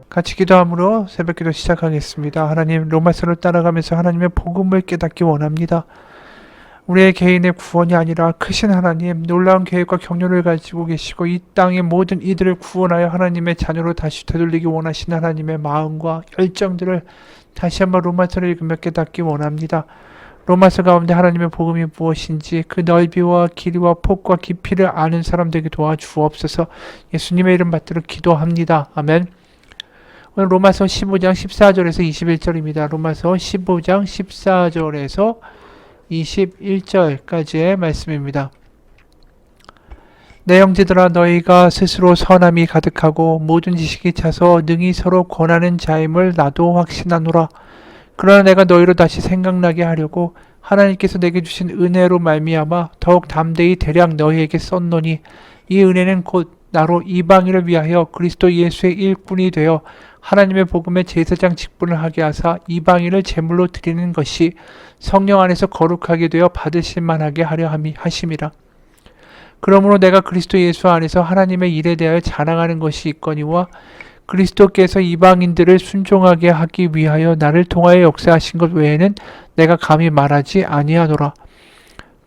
같이 기도함으로 새벽기도 시작하겠습니다. 하나님, 로마서를 따라가면서 하나님의 복음을 깨닫기 원합니다. 우리의 개인의 구원이 아니라 크신 하나님, 놀라운 계획과 경륜을 가지고 계시고 이 땅의 모든 이들을 구원하여 하나님의 자녀로 다시 되돌리기 원하시는 하나님의 마음과 열정들을 다시 한번 로마서를 읽으며 깨닫기 원합니다. 로마서 가운데 하나님의 복음이 무엇인지 그 넓이와 길이와 폭과 깊이를 아는 사람 되게 도와주옵소서. 예수님의 이름 받들어 기도합니다. 아멘. 오늘 로마서 15장 14절에서 21절입니다. 로마서 15장 14절에서 21절까지의 말씀입니다. 내 형제들아, 너희가 스스로 선함이 가득하고 모든 지식이 차서 능히 서로 권하는 자임을 나도 확신하노라. 그러나 내가 너희로 다시 생각나게 하려고 하나님께서 내게 주신 은혜로 말미암아 더욱 담대히 대략 너희에게 썼노니, 이 은혜는 곧 나로 이방인을 위하여 그리스도 예수의 일꾼이 되어 하나님의 복음의 제사장 직분을 하게 하사 이방인을 제물로 드리는 것이 성령 안에서 거룩하게 되어 받으실 만하게 하려 하심이라. 그러므로 내가 그리스도 예수 안에서 하나님의 일에 대하여 자랑하는 것이 있거니와 그리스도께서 이방인들을 순종하게 하기 위하여 나를 통하여 역사하신 것 외에는 내가 감히 말하지 아니하노라.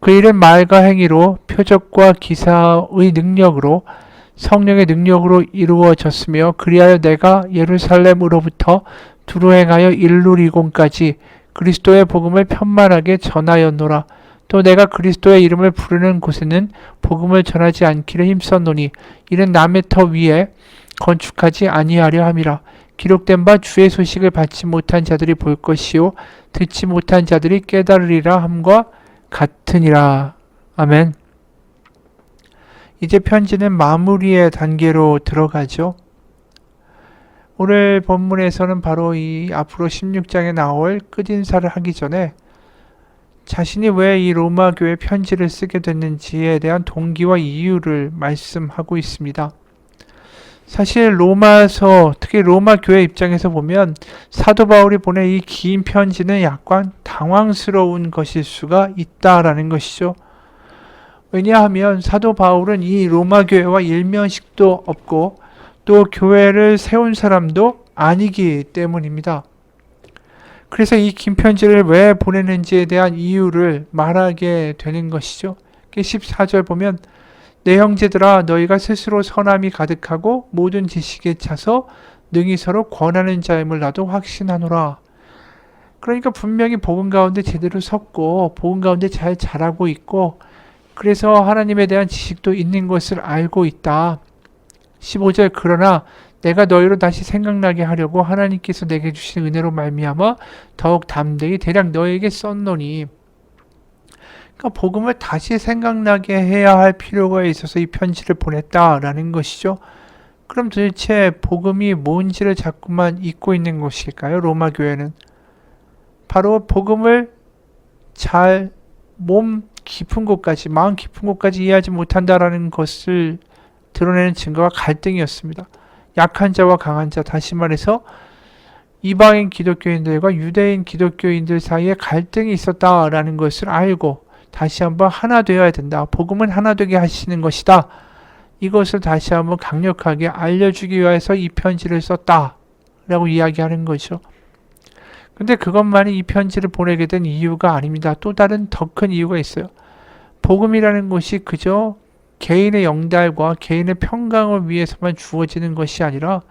그 일은 말과 행위로 표적과 기사의 능력으로 성령의 능력으로 이루어졌으며, 그리하여 내가 예루살렘으로부터 두루 행하여 일루리곤까지 그리스도의 복음을 편만하게 전하였노라. 또 내가 그리스도의 이름을 부르는 곳에는 복음을 전하지 않기를 힘썼노니, 이는 남의 터 위에 건축하지 아니하려 함이라. 기록된 바 주의 소식을 받지 못한 자들이 볼 것이요 듣지 못한 자들이 깨달으리라 함과 같으니라. 아멘. 이제 편지는 마무리의 단계로 들어가죠. 오늘 본문에서는 바로 이 앞으로 16장에 나올 끝인사를 하기 전에 자신이 왜 이 로마 교회 편지를 쓰게 됐는지에 대한 동기와 이유를 말씀하고 있습니다. 사실 로마서, 특히 로마 교회 입장에서 보면 사도 바울이 보낸 이 긴 편지는 약간 당황스러운 것일 수가 있다라는 것이죠. 왜냐하면 사도 바울은 이 로마 교회와 일면식도 없고 또 교회를 세운 사람도 아니기 때문입니다. 그래서 이 긴 편지를 왜 보내는지에 대한 이유를 말하게 되는 것이죠. 14절 보면, 내 형제들아, 너희가 스스로 선함이 가득하고 모든 지식에 차서 능히 서로 권하는 자임을 나도 확신하노라. 그러니까 분명히 복음 가운데 제대로 섰고 복음 가운데 잘 자라고 있고, 그래서 하나님에 대한 지식도 있는 것을 알고 있다. 15절, 그러나 내가 너희로 다시 생각나게 하려고 하나님께서 내게 주신 은혜로 말미암아 더욱 담대히 대략 너희에게 썼노니. 그러니까 복음을 다시 생각나게 해야 할 필요가 있어서 이 편지를 보냈다라는 것이죠. 그럼 도대체 복음이 뭔지를 자꾸만 잊고 있는 것일까요? 로마 교회는 바로 복음을 잘 몸 깊은 곳까지, 마음 깊은 곳까지 이해하지 못한다라는 것을 드러내는 증거가 갈등이었습니다. 약한 자와 강한 자, 다시 말해서 이방인 기독교인들과 유대인 기독교인들 사이에 갈등이 있었다라는 것을 알고 다시 한번 하나 되어야 된다. 복음은 하나 되게 하시는 것이다. 이것을 다시 한번 강력하게 알려주기 위해서 이 편지를 썼다라고 이야기하는 거죠. 근데 그것만이 이 편지를 보내게 된 이유가 아닙니다. 또 다른 더 큰 이유가 있어요. 복음이라는 것이 그저 개인의 영달과 개인의 평강을 위해서만 주어지는 것이 아니라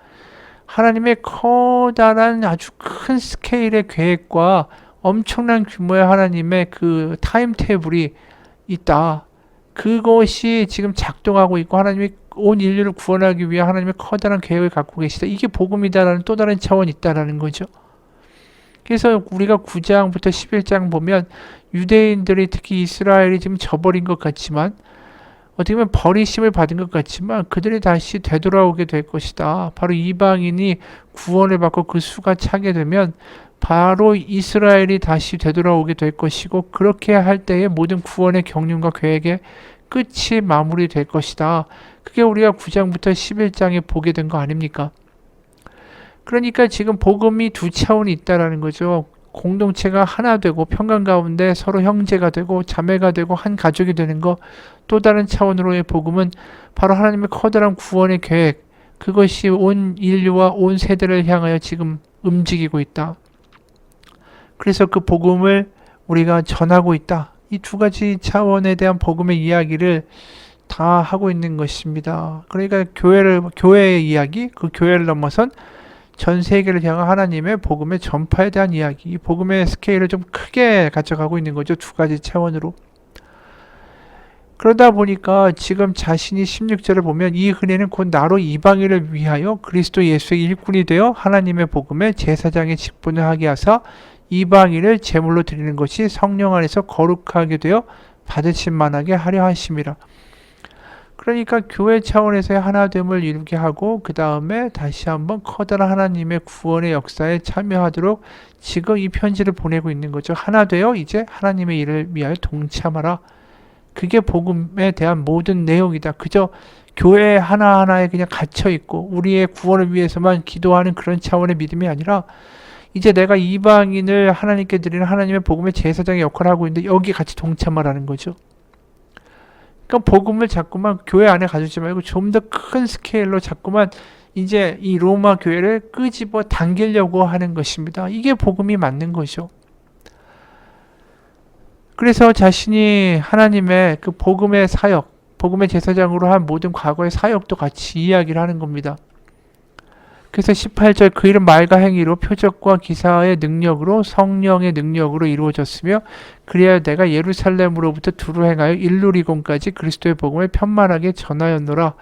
하나님의 커다란 아주 큰 스케일의 계획과 엄청난 규모의 하나님의 그 타임테이블이 있다. 그것이 지금 작동하고 있고 하나님이 온 인류를 구원하기 위해 하나님의 커다란 계획을 갖고 계시다. 이게 복음이다라는 또 다른 차원이 있다라는 거죠. 그래서 우리가 9장부터 11장 보면 유대인들이, 특히 이스라엘이 지금 저버린 것 같지만, 어떻게 보면 버리심을 받은 것 같지만 그들이 다시 되돌아오게 될 것이다. 바로 이방인이 구원을 받고 그 수가 차게 되면 바로 이스라엘이 다시 되돌아오게 될 것이고, 그렇게 할 때에 모든 구원의 경륜과 계획의 끝이 마무리될 것이다. 그게 우리가 9장부터 11장에 보게 된 거 아닙니까? 그러니까 지금 복음이 두 차원이 있다라는 거죠. 공동체가 하나 되고 평강 가운데 서로 형제가 되고 자매가 되고 한 가족이 되는 거. 또 다른 차원으로의 복음은 바로 하나님의 커다란 구원의 계획, 그것이 온 인류와 온 세대를 향하여 지금 움직이고 있다. 그래서 그 복음을 우리가 전하고 있다. 이 두 가지 차원에 대한 복음의 이야기를 다 하고 있는 것입니다. 그러니까 교회의 이야기, 그 교회를 넘어선 전 세계를 향한 하나님의 복음의 전파에 대한 이야기, 이 복음의 스케일을 좀 크게 가져가고 있는 거죠. 두 가지 차원으로. 그러다 보니까 지금 자신이 16절을 보면 이 은혜는 곧 나로 이방인을 위하여 그리스도 예수의 일꾼이 되어 하나님의 복음에 제사장의 직분을 하게 하사 이방인을 제물로 드리는 것이 성령 안에서 거룩하게 되어 받으실 만하게 하려 하심이라. 그러니까 교회 차원에서의 하나됨을 이루게 하고 그 다음에 다시 한번 커다란 하나님의 구원의 역사에 참여하도록 지금 이 편지를 보내고 있는 거죠. 하나 되어 이제 하나님의 일을 위하여 동참하라. 그게 복음에 대한 모든 내용이다. 그저 교회 하나하나에 그냥 갇혀있고 우리의 구원을 위해서만 기도하는 그런 차원의 믿음이 아니라 이제 내가 이방인을 하나님께 드리는 하나님의 복음의 제사장의 역할을 하고 있는데 여기 같이 동참하라는 거죠. 그러니까 복음을 자꾸만 교회 안에 가두지 말고 좀 더 큰 스케일로 자꾸만 이제 이 로마 교회를 끄집어 당기려고 하는 것입니다. 이게 복음이 맞는 거죠. 그래서 자신이 하나님의 그 복음의 사역, 복음의 제사장으로 한 모든 과거의 사역도 같이 이야기를 하는 겁니다. 그래서 18절 그 일은 말과 행위로 표적과 기사의 능력으로 성령의 능력으로 이루어졌으며 그래야 내가 예루살렘으로부터 두루 행하여 일루리곤까지 그리스도의 복음을 편만하게 전하였노라.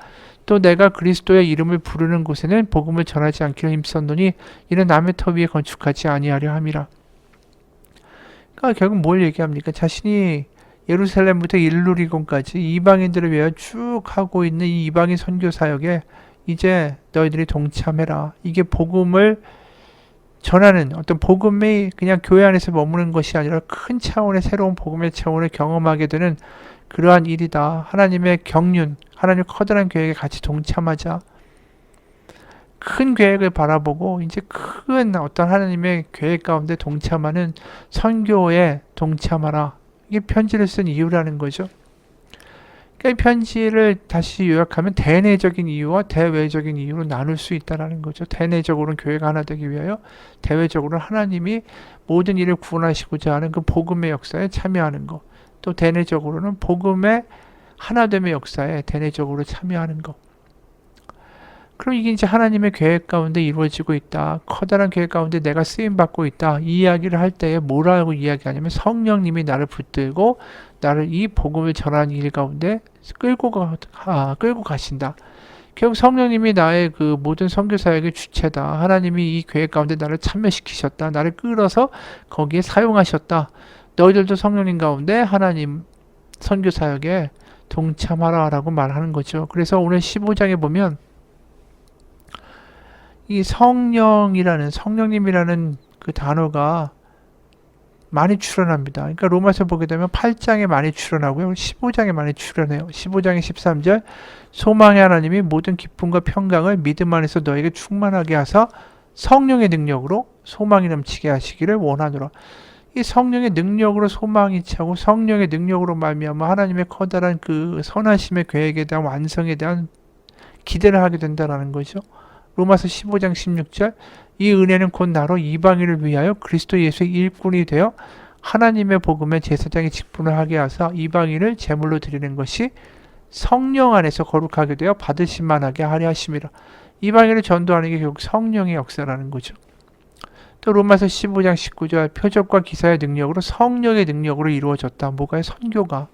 또 내가 그리스도의 이름을 부르는 곳에는 복음을 전하지 않기를 힘썼노니 이는 남의 터 위에 건축하지 아니하려 함이라. 그러니까 결국 뭘 얘기합니까? 자신이 예루살렘부터 일루리곤까지 이방인들을 위하여 쭉 하고 있는 이 이방인 선교 사역에 이제 너희들이 동참해라. 이게 복음을 전하는 어떤 복음이 그냥 교회 안에서 머무는 것이 아니라 큰 차원의 새로운 복음의 차원을 경험하게 되는 그러한 일이다. 하나님의 경륜, 하나님의 커다란 계획에 같이 동참하자. 큰 계획을 바라보고 이제 큰 어떤 하나님의 계획 가운데 동참하는 선교에 동참하라. 이게 편지를 쓴 이유라는 거죠. 이 편지를 다시 요약하면 대내적인 이유와 대외적인 이유로 나눌 수 있다는 거죠. 대내적으로는 교회가 하나 되기 위하여, 대외적으로는 하나님이 모든 일을 구원하시고자 하는 그 복음의 역사에 참여하는 것. 또 대내적으로는 복음의 하나됨의 역사에 대내적으로 참여하는 것. 그럼 이게 이제 하나님의 계획 가운데 이루어지고 있다. 커다란 계획 가운데 내가 쓰임받고 있다. 이 이야기를 할 때에 뭐라고 이야기하냐면 성령님이 나를 붙들고 나를 이 복음을 전하는 일 가운데 끌고 가신다. 결국 성령님이 나의 그 모든 선교 사역의 주체다. 하나님이 이 계획 가운데 나를 참여시키셨다. 나를 끌어서 거기에 사용하셨다. 너희들도 성령님 가운데 하나님 선교 사역에 동참하라라고 말하는 거죠. 그래서 오늘 15장에 보면 이 성령님이라는 그 단어가 많이 출현합니다. 그러니까 로마서 보게 되면 8장에 많이 출현하고요. 15장에 많이 출현해요. 15장의 13절 소망의 하나님이 모든 기쁨과 평강을 믿음 안에서 너에게 충만하게 하사 성령의 능력으로 소망이 넘치게 하시기를 원하노라. 이 성령의 능력으로 소망이 차고 성령의 능력으로 말미암아 하나님의 커다란 그 선하심의 계획에 대한 완성에 대한 기대를 하게 된다는 거죠. 로마서 15장 16절 이 은혜는 곧 나로 이방인을 위하여 그리스도 예수의 일꾼이 되어 하나님의 복음의 제사장의 직분을 하게 하사 이방인을 제물로 드리는 것이 성령 안에서 거룩하게 되어 받으실 만하게 하려 하심이라. 이방인을 전도하는 게 결국 성령의 역사라는 거죠. 또 로마서 15장 19절 표적과 기사의 능력으로 성령의 능력으로 이루어졌다. 뭐가요? 선교가.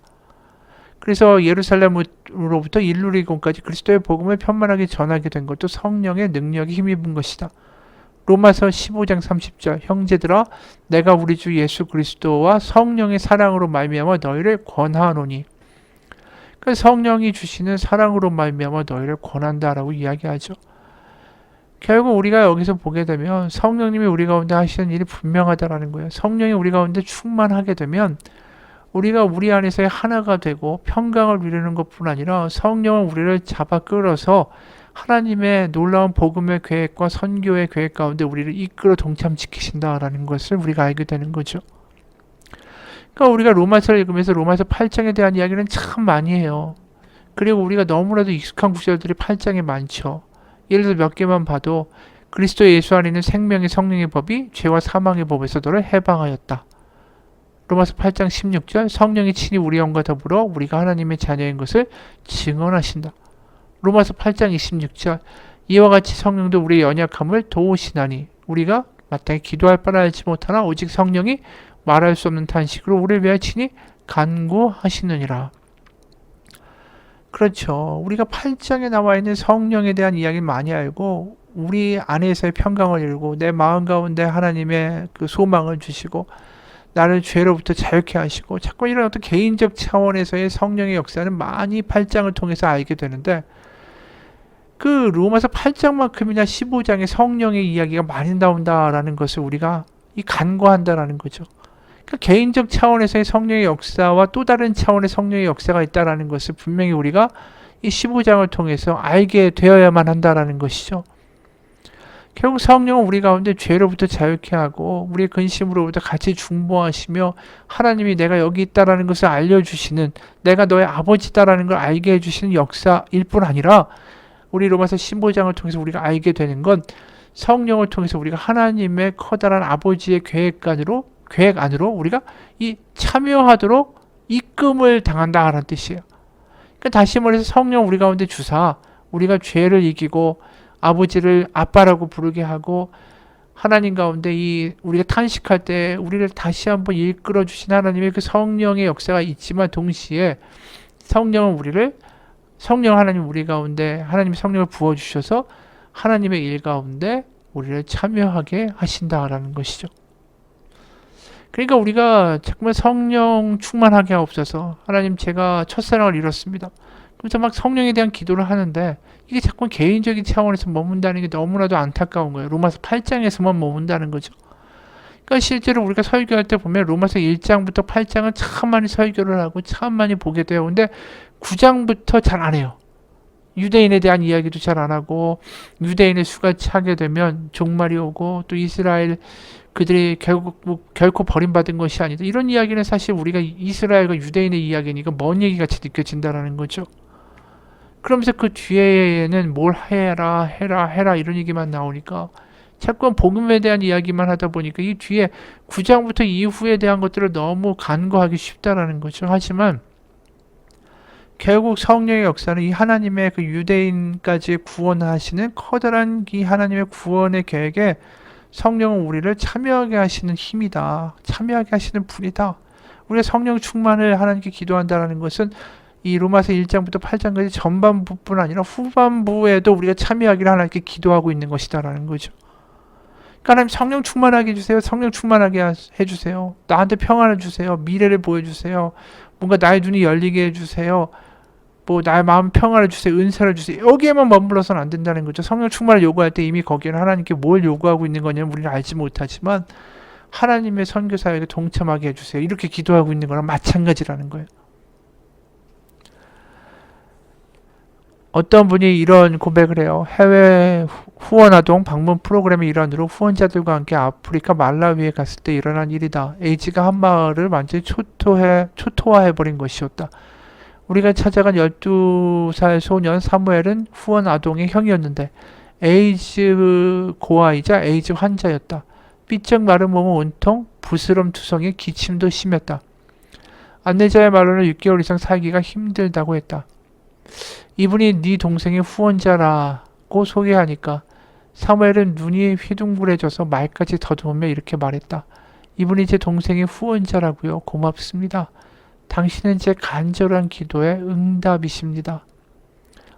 그래서 예루살렘으로부터 일루리곤까지 그리스도의 복음을 편만하게 전하게 된 것도 성령의 능력이 힘입은 것이다. 로마서 15장 30절 형제들아 내가 우리 주 예수 그리스도와 성령의 사랑으로 말미암아 너희를 권하노니. 그 성령이 주시는 사랑으로 말미암아 너희를 권한다라고 이야기하죠. 결국 우리가 여기서 보게 되면 성령님이 우리 가운데 하시는 일이 분명하다라는 거예요. 성령이 우리 가운데 충만하게 되면 우리가 우리 안에서의 하나가 되고 평강을 누리는 것뿐 아니라 성령은 우리를 잡아 끌어서 하나님의 놀라운 복음의 계획과 선교의 계획 가운데 우리를 이끌어 동참시키신다라는 것을 우리가 알게 되는 거죠. 그러니까 우리가 로마서를 읽으면서 로마서 8장에 대한 이야기는 참 많이 해요. 그리고 우리가 너무나도 익숙한 구절들이 8장에 많죠. 예를 들어 몇 개만 봐도 그리스도 예수 안에 있는 생명의 성령의 법이 죄와 사망의 법에서 너를 해방하였다. 로마서 8장 16절 성령이 친히 우리 영과 더불어 우리가 하나님의 자녀인 것을 증언하신다. 로마서 8장 26절 이와 같이 성령도 우리의 연약함을 도우시나니 우리가 마땅히 기도할 바를 알지 못하나 오직 성령이 말할 수 없는 탄식으로 우리를 위하여 친히 간구하시느니라. 그렇죠. 우리가 8장에 나와 있는 성령에 대한 이야기를 많이 알고 우리 안에서의 평강을 이루고 내 마음 가운데 하나님의 그 소망을 주시고 나를 죄로부터 자유케 하시고 자꾸 이런 어떤 개인적 차원에서의 성령의 역사는 많이 8장을 통해서 알게 되는데 그 로마서 8장만큼이나 15장의 성령의 이야기가 많이 나온다라는 것을 우리가 간과한다라는 거죠. 그러니까 개인적 차원에서의 성령의 역사와 또 다른 차원의 성령의 역사가 있다라는 것을 분명히 우리가 이 15장을 통해서 알게 되어야만 한다라는 것이죠. 결국 성령은 우리 가운데 죄로부터 자유케 하고 우리의 근심으로부터 같이 중보하시며 하나님이 내가 여기 있다라는 것을 알려주시는 내가 너의 아버지다라는 걸 알게 해주시는 역사일 뿐 아니라 우리 로마서 15장을 통해서 우리가 알게 되는 건 성령을 통해서 우리가 하나님의 커다란 아버지의 계획 안으로 우리가 이 참여하도록 이끌음을 당한다라는 뜻이에요. 그러니까 다시 말해서 성령 우리 가운데 주사 우리가 죄를 이기고 아버지를 아빠라고 부르게 하고 하나님 가운데 우리가 탄식할 때 우리를 다시 한번 이끌어 주신 하나님의 그 성령의 역사가 있지만 동시에 성령 하나님 우리 가운데 하나님의 성령을 부어 주셔서 하나님의 일 가운데 우리를 참여하게 하신다라는 것이죠. 그러니까 우리가 정말 성령 충만하게 하옵소서. 하나님 제가 첫사랑을 잃었습니다. 그래서 막 성령에 대한 기도를 하는데 이게 자꾸 개인적인 차원에서 머문다는 게 너무나도 안타까운 거예요. 로마서 8장에서만 머문다는 거죠. 그러니까 실제로 우리가 설교할 때 보면 로마서 1장부터 8장은 참 많이 설교를 하고 참 많이 보게 돼요. 근데 9장부터 잘 안 해요. 유대인에 대한 이야기도 잘 안 하고 유대인의 수가 차게 되면 종말이 오고 또 이스라엘 그들이 결코 버림받은 것이 아니다. 이런 이야기는 사실 우리가 이스라엘과 유대인의 이야기니까 먼 얘기같이 느껴진다라는 거죠. 그러면서 그 뒤에는 뭘 해라 이런 얘기만 나오니까 자꾸 복음에 대한 이야기만 하다 보니까 이 뒤에 9장부터 이후에 대한 것들을 너무 간과하기 쉽다라는 거죠. 하지만 결국 성령의 역사는 이 하나님의 그 유대인까지 구원하시는 커다란 이 하나님의 구원의 계획에 성령은 우리를 참여하게 하시는 힘이다. 참여하게 하시는 분이다. 우리가 성령 충만을 하나님께 기도한다는 것은 이 로마서 1장부터 8장까지 전반부뿐 아니라 후반부에도 우리가 참여하기를 하나님께 기도하고 있는 것이다라는 거죠. 그러니까 하나님 성령 충만하게 해주세요. 성령 충만하게 해주세요. 나한테 평안을 주세요. 미래를 보여주세요. 뭔가 나의 눈이 열리게 해주세요. 나의 마음 평안을 주세요. 은사를 주세요. 여기에만 머물러서는 안 된다는 거죠. 성령 충만을 요구할 때 이미 거기에는 하나님께 뭘 요구하고 있는 거냐면 우리는 알지 못하지만 하나님의 선교사역에 동참하게 해주세요. 이렇게 기도하고 있는 거랑 마찬가지라는 거예요. 어떤 분이 이런 고백을 해요. 해외 후원아동 방문 프로그램의 일환으로 후원자들과 함께 아프리카 말라위에 갔을 때 일어난 일이다. 에이즈가 한 마을을 완전히 초토화해버린 것이었다. 우리가 찾아간 12살 소년 사무엘은 후원아동의 형이었는데 에이즈 고아이자 에이즈 환자였다. 삐쩍 마른 몸은 온통 부스럼투성에 기침도 심했다. 안내자의 말로는 6개월 이상 살기가 힘들다고 했다. 이분이 네 동생의 후원자라고 소개하니까 사무엘은 눈이 휘둥그레져서 말까지 더듬으며 이렇게 말했다. 이분이 제 동생의 후원자라고요. 고맙습니다. 당신은 제 간절한 기도의 응답이십니다.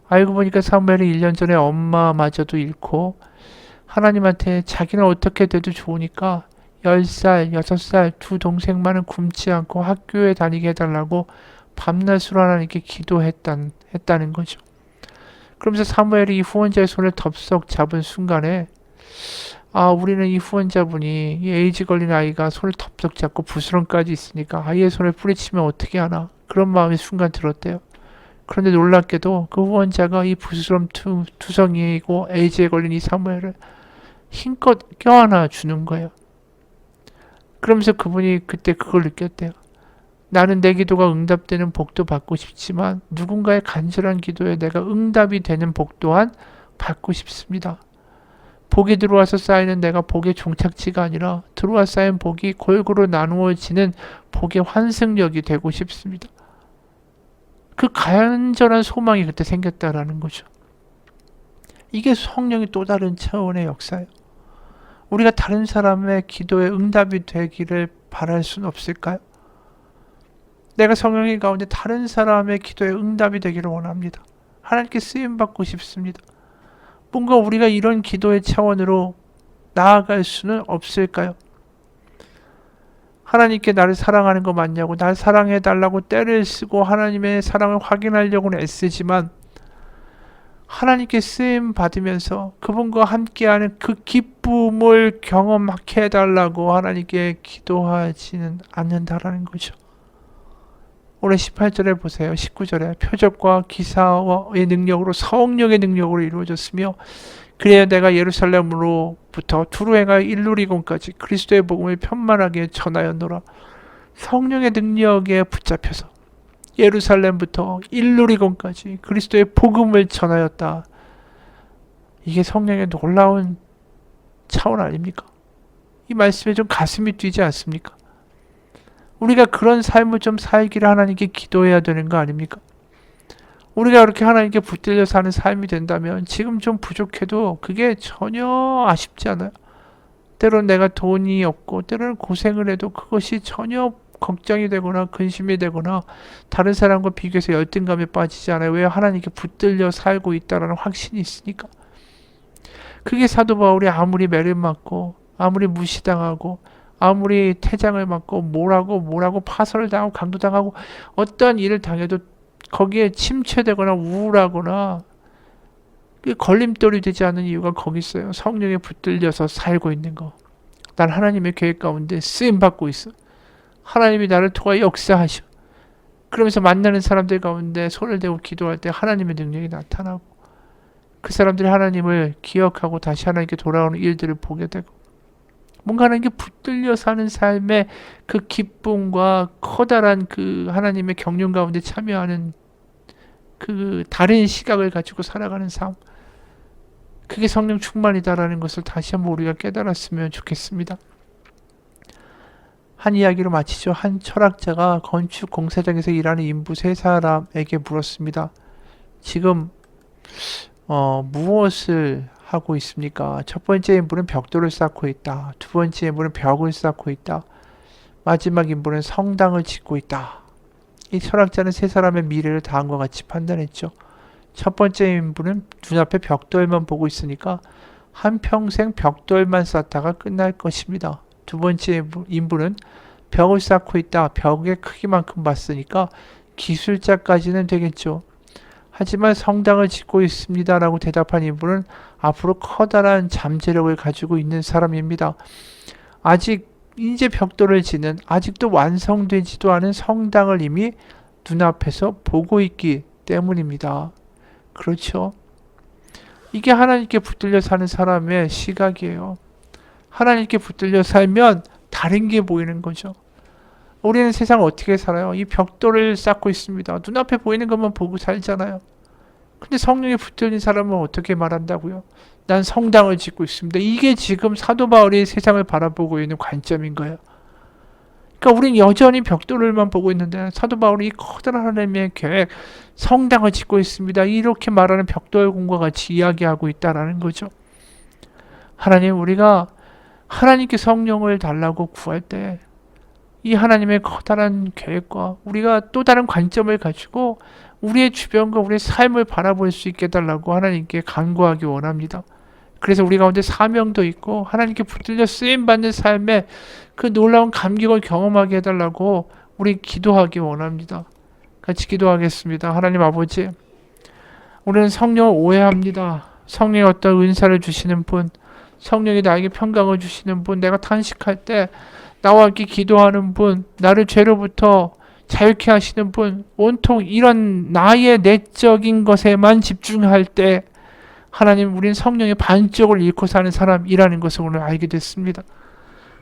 알고 보니까 사무엘은 1년 전에 엄마마저도 잃고 하나님한테 자기는 어떻게 돼도 좋으니까 10살, 6살 두 동생만은 굶지 않고 학교에 다니게 해달라고 밤낮으로 하나님께 기도했다는 거죠. 그러면서 사무엘이 이 후원자의 손을 덥석 잡은 순간에 우리는 이 후원자분이 이 에이즈 걸린 아이가 손을 덥석 잡고 부스럼까지 있으니까 아이의 손을 뿌리치면 어떻게 하나 그런 마음이 순간 들었대요. 그런데 놀랍게도 그 후원자가 이 부스럼 투성이고 에이즈에 걸린 이 사무엘을 힘껏 껴안아 주는 거예요. 그러면서 그분이 그때 그걸 느꼈대요. 나는 내 기도가 응답되는 복도 받고 싶지만 누군가의 간절한 기도에 내가 응답이 되는 복 또한 받고 싶습니다. 복이 들어와서 쌓이는 내가 복의 종착지가 아니라 들어와 쌓인 복이 골고루 나누어지는 복의 환승력이 되고 싶습니다. 그 간절한 소망이 그때 생겼다라는 거죠. 이게 성령의 또 다른 차원의 역사예요. 우리가 다른 사람의 기도에 응답이 되기를 바랄 수는 없을까요? 내가 성령의 가운데 다른 사람의 기도에 응답이 되기를 원합니다. 하나님께 쓰임받고 싶습니다. 뭔가 우리가 이런 기도의 차원으로 나아갈 수는 없을까요? 하나님께 나를 사랑하는 거 맞냐고, 날 사랑해달라고 떼를 쓰고 하나님의 사랑을 확인하려고는 애쓰지만 하나님께 쓰임 받으면서 그분과 함께하는 그 기쁨을 경험하게 해달라고 하나님께 기도하지는 않는다라는 거죠. 오늘 18절에 보세요. 19절에 표적과 기사의 능력으로 성령의 능력으로 이루어졌으며 그래야 내가 예루살렘으로부터 두루행하여 일루리곤까지 그리스도의 복음을 편만하게 전하였노라. 성령의 능력에 붙잡혀서 예루살렘부터 일루리곤까지 그리스도의 복음을 전하였다. 이게 성령의 놀라운 차원 아닙니까? 이 말씀에 좀 가슴이 뛰지 않습니까? 우리가 그런 삶을 좀 살기를 하나님께 기도해야 되는 거 아닙니까? 우리가 그렇게 하나님께 붙들려 사는 삶이 된다면 지금 좀 부족해도 그게 전혀 아쉽지 않아요. 때로는 내가 돈이 없고 때로는 고생을 해도 그것이 전혀 걱정이 되거나 근심이 되거나 다른 사람과 비교해서 열등감에 빠지지 않아요. 왜? 하나님께 붙들려 살고 있다는 확신이 있으니까. 그게 사도 바울이 아무리 매를 맞고 아무리 무시당하고 아무리 태장을 맞고 뭐라고 파설을 당하고 강도당하고 어떠한 일을 당해도 거기에 침체되거나 우울하거나 걸림돌이 되지 않는 이유가 거기 있어요. 성령에 붙들려서 살고 있는 거. 난 하나님의 계획 가운데 쓰임받고 있어. 하나님이 나를 통하여 역사하셔. 그러면서 만나는 사람들 가운데 손을 대고 기도할 때 하나님의 능력이 나타나고 그 사람들이 하나님을 기억하고 다시 하나님께 돌아오는 일들을 보게 되고 뭔가 하나님께 붙들려 사는 삶의 그 기쁨과 커다란 그 하나님의 경륜 가운데 참여하는 그 다른 시각을 가지고 살아가는 삶. 그게 성령 충만이다라는 것을 다시 한번 우리가 깨달았으면 좋겠습니다. 한 이야기로 마치죠. 한 철학자가 건축 공사장에서 일하는 인부 세 사람에게 물었습니다. 지금 무엇을 하고 있습니까? 첫 번째 인부는 벽돌을 쌓고 있다. 두 번째 인부는 벽을 쌓고 있다. 마지막 인부는 성당을 짓고 있다. 이 철학자는 세 사람의 미래를 다음과 같이 판단했죠. 첫 번째 인부는 눈앞에 벽돌만 보고 있으니까 한평생 벽돌만 쌓다가 끝날 것입니다. 두 번째 인부는 벽을 쌓고 있다. 벽의 크기만큼 봤으니까 기술자까지는 되겠죠. 하지만 성당을 짓고 있습니다. 라고 대답한 인부는 앞으로 커다란 잠재력을 가지고 있는 사람입니다. 아직 이제 벽돌을 짓는 아직도 완성되지도 않은 성당을 이미 눈앞에서 보고 있기 때문입니다. 그렇죠? 이게 하나님께 붙들려 사는 사람의 시각이에요. 하나님께 붙들려 살면 다른 게 보이는 거죠. 우리는 세상을 어떻게 살아요? 이 벽돌을 쌓고 있습니다. 눈앞에 보이는 것만 보고 살잖아요. 근데 성령에 붙들린 사람은 어떻게 말한다고요? 난 성당을 짓고 있습니다. 이게 지금 사도 바울이 세상을 바라보고 있는 관점인 거예요. 그러니까 우린 여전히 벽돌을만 보고 있는데 사도 바울이 이 커다란 하나님의 계획, 성당을 짓고 있습니다. 이렇게 말하는 벽돌공과 같이 이야기하고 있다라는 거죠. 하나님, 우리가 하나님께 성령을 달라고 구할 때 이 하나님의 커다란 계획과 우리가 또 다른 관점을 가지고 우리의 주변과 우리의 삶을 바라볼 수 있게 해달라고 하나님께 간구하기 원합니다. 그래서 우리 가운데 사명도 있고 하나님께 붙들려 쓰임받는 삶에 그 놀라운 감격을 경험하게 해달라고 우리 기도하기 원합니다. 같이 기도하겠습니다. 하나님 아버지, 우리는 성령을 오해합니다. 성령이 어떤 은사를 주시는 분, 성령이 나에게 평강을 주시는 분, 내가 탄식할 때 나와 함께 기도하는 분, 나를 죄로부터 자유케 하시는 분, 온통 이런 나의 내적인 것에만 집중할 때 하나님, 우린 성령의 반쪽을 잃고 사는 사람이라는 것을 오늘 알게 됐습니다.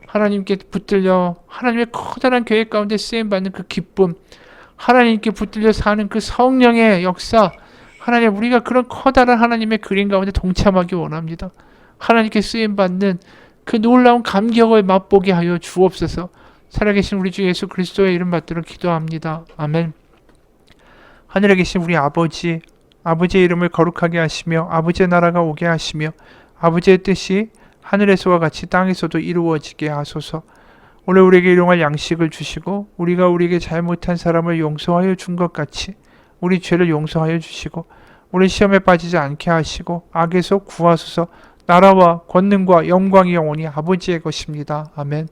하나님께 붙들려 하나님의 커다란 계획 가운데 쓰임받는 그 기쁨, 하나님께 붙들려 사는 그 성령의 역사, 하나님, 우리가 그런 커다란 하나님의 그림 가운데 동참하기 원합니다. 하나님께 쓰임받는 그 놀라운 감격을 맛보게 하여 주옵소서. 살아계신 우리 주 예수 그리스도의 이름 받들어 기도합니다. 아멘. 하늘에 계신 우리 아버지, 아버지의 이름을 거룩하게 하시며 아버지의 나라가 오게 하시며 아버지의 뜻이 하늘에서와 같이 땅에서도 이루어지게 하소서. 오늘 우리에게 일용할 양식을 주시고 우리가 우리에게 잘못한 사람을 용서하여 준 것 같이 우리 죄를 용서하여 주시고 우리 시험에 빠지지 않게 하시고 악에서 구하소서. 나라와 권능과 영광이 영원히 아버지의 것입니다. 아멘.